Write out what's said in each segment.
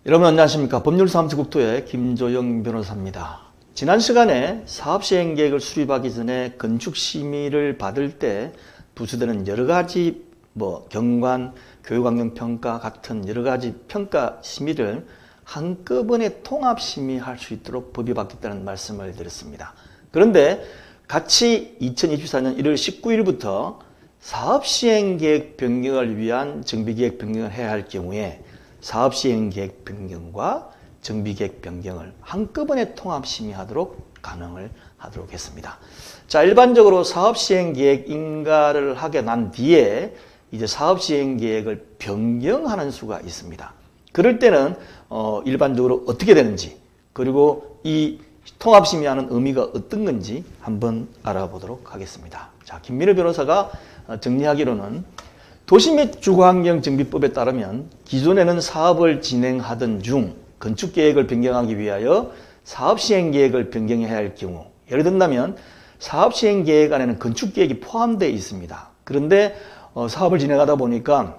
여러분 안녕하십니까. 법률사무소국토의 김조영 변호사입니다. 지난 시간에 사업시행계획을 수립하기 전에 건축심의를 받을 때 부수되는 여러가지 경관, 교육환경평가 같은 여러가지 평가 심의를 한꺼번에 통합심의할 수 있도록 법이 바뀌었다는 말씀을 드렸습니다. 그런데 같이 2024년 1월 19일부터 사업시행계획 변경을 위한 정비계획 변경을 해야 할 경우에 사업시행계획 변경과 정비계획 변경을 한꺼번에 통합심의하도록 가능을 하도록 했습니다. 자, 일반적으로 사업시행계획 인가를 하게 난 뒤에 이제 사업시행계획을 변경하는 수가 있습니다. 그럴 때는 일반적으로 어떻게 되는지, 그리고 이 통합심의하는 의미가 어떤 건지 한번 알아보도록 하겠습니다. 자, 김민우 변호사가 정리하기로는 도시 및 주거환경정비법에 따르면 기존에는 사업을 진행하던 중 건축계획을 변경하기 위하여 사업시행계획을 변경해야 할 경우, 예를 든다면 사업시행계획 안에는 건축계획이 포함되어 있습니다. 그런데 사업을 진행하다 보니까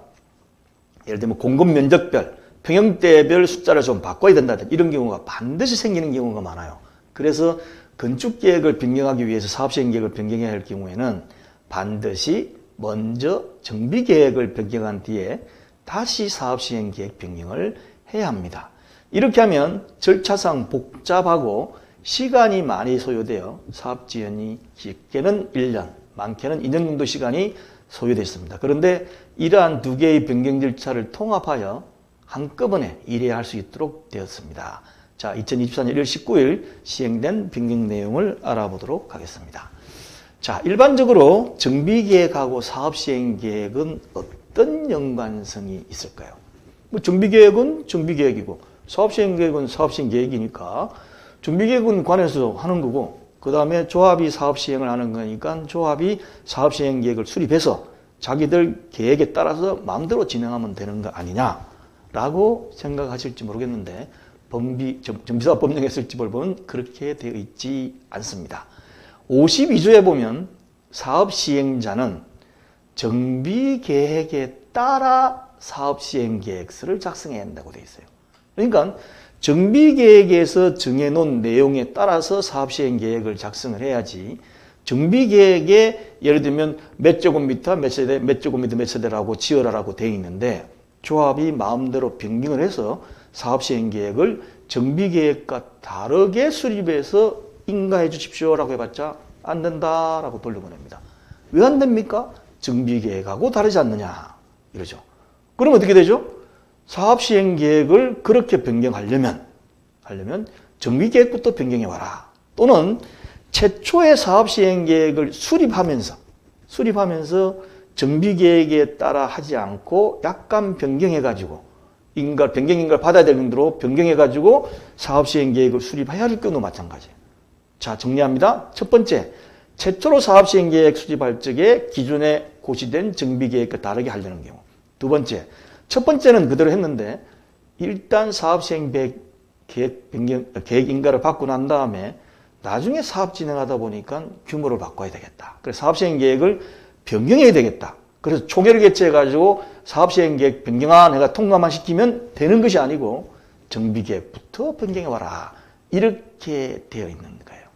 예를 들면 공급면적별, 평형대별 숫자를 좀 바꿔야 된다든지 이런 경우가 반드시 생기는 경우가 많아요. 그래서 건축계획을 변경하기 위해서 사업시행계획을 변경해야 할 경우에는 반드시 먼저 정비계획을 변경한 뒤에 다시 사업시행계획 변경을 해야 합니다. 이렇게 하면 절차상 복잡하고 시간이 많이 소요되어 사업지연이 길게는 1년, 많게는 2년 정도 시간이 소요됐습니다. 그런데 이러한 두 개의 변경 절차를 통합하여 한꺼번에 일해야 할 수 있도록 되었습니다. 자, 2024년 1월 19일 시행된 변경 내용을 알아보도록 하겠습니다. 자, 일반적으로 정비계획하고 사업시행계획은 어떤 연관성이 있을까요? 정비계획은 정비계획이고 사업시행계획은 사업시행계획이니까 정비계획은 관에서 하는 거고, 그 다음에 조합이 사업시행을 하는 거니까 조합이 사업시행계획을 수립해서 자기들 계획에 따라서 마음대로 진행하면 되는 거 아니냐라고 생각하실지 모르겠는데 정비사업법령의 설집을 보면 그렇게 되어 있지 않습니다. 52조에 보면 사업시행자는 정비계획에 따라 사업시행계획서를 작성해야 한다고 되어 있어요. 그러니까 정비계획에서 정해놓은 내용에 따라서 사업시행계획을 작성을 해야지, 정비계획에 예를 들면 몇 제곱미터 몇 세대, 몇 제곱미터 몇 세대라고 지어라라고 되어 있는데 조합이 마음대로 변경을 해서 사업시행계획을 정비계획과 다르게 수립해서 인가해 주십시오라고 해봤자 안 된다라고 돌려보냅니다. 왜 안 됩니까? 정비계획하고 다르지 않느냐 이러죠. 그럼 어떻게 되죠? 사업시행계획을 그렇게 변경하려면 정비계획부터 변경해와라. 또는 최초의 사업시행계획을 수립하면서 정비계획에 따라 하지 않고 약간 변경해가지고 변경인가를 받아야 될 정도로 변경해가지고 사업시행계획을 수립해야 할 경우도 마찬가지예요. 자, 정리합니다. 첫 번째, 최초로 사업시행계획 수립할 적에 기존에 고시된 정비계획과 다르게 하려는 경우. 두 번째, 첫 번째는 그대로 했는데 일단 사업시행계획 인가를 받고 난 다음에 나중에 사업 진행하다 보니까 규모를 바꿔야 되겠다. 그래서 사업시행계획을 변경해야 되겠다. 그래서 총회를 개최해가지고 사업시행계획 변경안 내가 통과만 시키면 되는 것이 아니고 정비계획부터 변경해와라. 이렇게 되어 있는 거예요.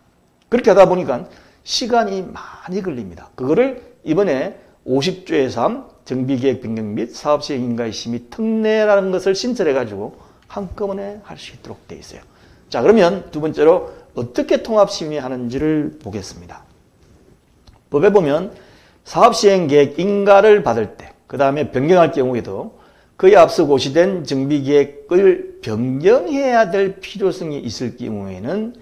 그렇게 하다 보니까 시간이 많이 걸립니다. 그거를 이번에 50조의 3 정비계획 변경 및 사업시행 인가의 심의 특례라는 것을 신설해가지고 한꺼번에 할 수 있도록 되어 있어요. 자, 그러면 두 번째로 어떻게 통합심의하는지를 보겠습니다. 법에 보면 사업시행계획 인가를 받을 때, 그 다음에 변경할 경우에도 그에 앞서 고시된 정비계획을 변경해야 될 필요성이 있을 경우에는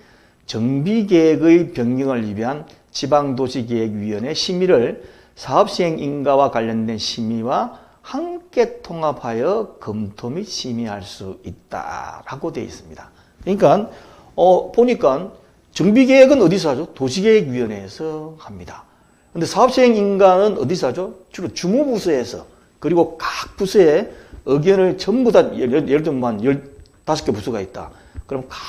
정비계획의 변경을 위한 지방도시계획위원회 심의를 사업시행 인가와 관련된 심의와 함께 통합하여 검토 및 심의할 수 있다라고 되어 있습니다. 그러니까 보니까 정비계획은 어디서 하죠? 도시계획위원회에서 합니다. 근데 사업시행 인가는 어디서 하죠? 주로 주무부서에서, 그리고 각 부서에 의견을 전부 다 예를 들면 한 15개 부서가 있다. 그럼 각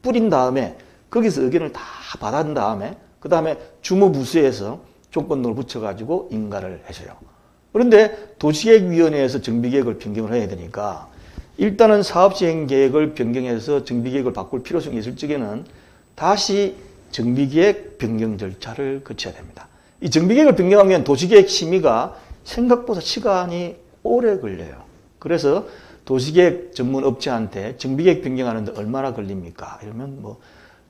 뿌린 다음에 거기서 의견을 다 받은 다음에 그 다음에 주무부서에서 조건등을 붙여가지고 인가를 해줘요. 그런데 도시계획위원회에서 정비계획을 변경을 해야 되니까 일단은 사업시행계획을 변경해서 정비계획을 바꿀 필요성이 있을 적에는 다시 정비계획 변경 절차를 거쳐야 됩니다. 이 정비계획을 변경하면 도시계획 심의가 생각보다 시간이 오래 걸려요. 그래서 도시계획 전문 업체한테 정비계획 변경하는데 얼마나 걸립니까? 이러면 뭐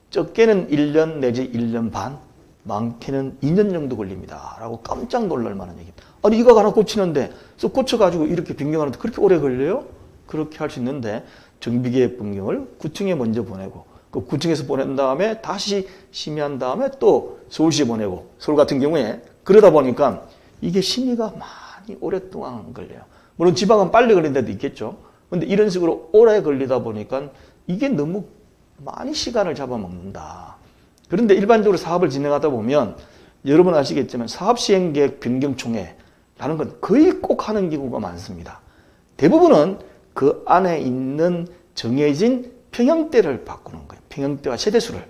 적게는 1년 내지 1년 반, 많게는 2년 정도 걸립니다. 라고 깜짝 놀랄 만한 얘기입니다. 아니 이거 하나 고치는데 쏙 고쳐가지고 이렇게 변경하는데 그렇게 오래 걸려요? 그렇게 할 수 있는데 정비계획 변경을 구청에 먼저 보내고 그 구청에서 보낸 다음에 다시 심의한 다음에 또 서울시에 보내고 서울 같은 경우에 그러다 보니까 이게 심의가 많이 오랫동안 걸려요. 물론 지방은 빨리 걸린 데도 있겠죠. 근데 이런 식으로 오래 걸리다 보니까 이게 너무 많이 시간을 잡아먹는다. 그런데 일반적으로 사업을 진행하다 보면 여러분 아시겠지만 사업시행계획 변경총회라는 건 거의 꼭 하는 경우가 많습니다. 대부분은 그 안에 있는 정해진 평형대를 바꾸는 거예요. 평형대와 세대수를.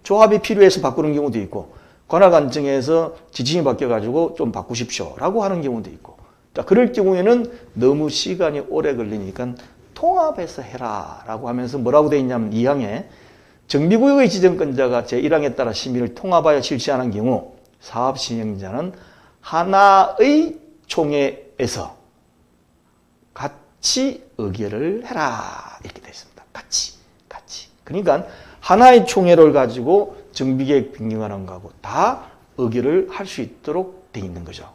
조합이 필요해서 바꾸는 경우도 있고 관할관청에서 지침이 바뀌어가지고 좀 바꾸십시오 라고 하는 경우도 있고 자, 그럴 경우에는 너무 시간이 오래 걸리니까 통합해서 해라 라고 하면서 뭐라고 되어 있냐면 2항에 정비구역의 지정권자가 제1항에 따라 심의를 통합하여 실시하는 경우 사업시행자는 하나의 총회에서 같이 의결을 해라 이렇게 되어 있습니다. 같이. 그러니까 하나의 총회를 가지고 정비계획 변경하는 거하고 다 의결을 할 수 있도록 되어 있는 거죠.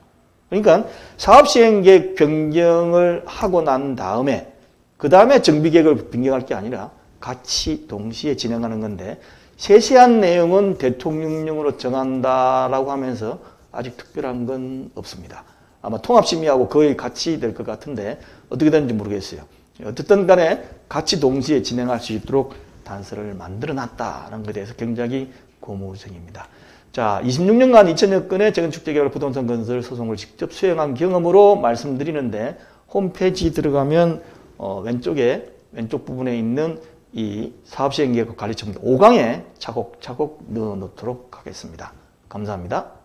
그러니까 사업시행계획 변경을 하고 난 다음에 그 다음에 정비계획을 변경할 게 아니라 같이 동시에 진행하는 건데 세세한 내용은 대통령령으로 정한다라고 하면서 아직 특별한 건 없습니다. 아마 통합심의하고 거의 같이 될 것 같은데 어떻게 되는지 모르겠어요. 어쨌든 간에 같이 동시에 진행할 수 있도록 단서를 만들어 놨다는 것에 대해서 굉장히 고무적입니다. 자, 26년간 2000여 건의 재건축 재개발 부동산 건설 소송을 직접 수행한 경험으로 말씀드리는데 홈페이지 들어가면 왼쪽 부분에 있는 이 사업시행계획 관리처분 5강에 차곡차곡 넣어 놓도록 하겠습니다. 감사합니다.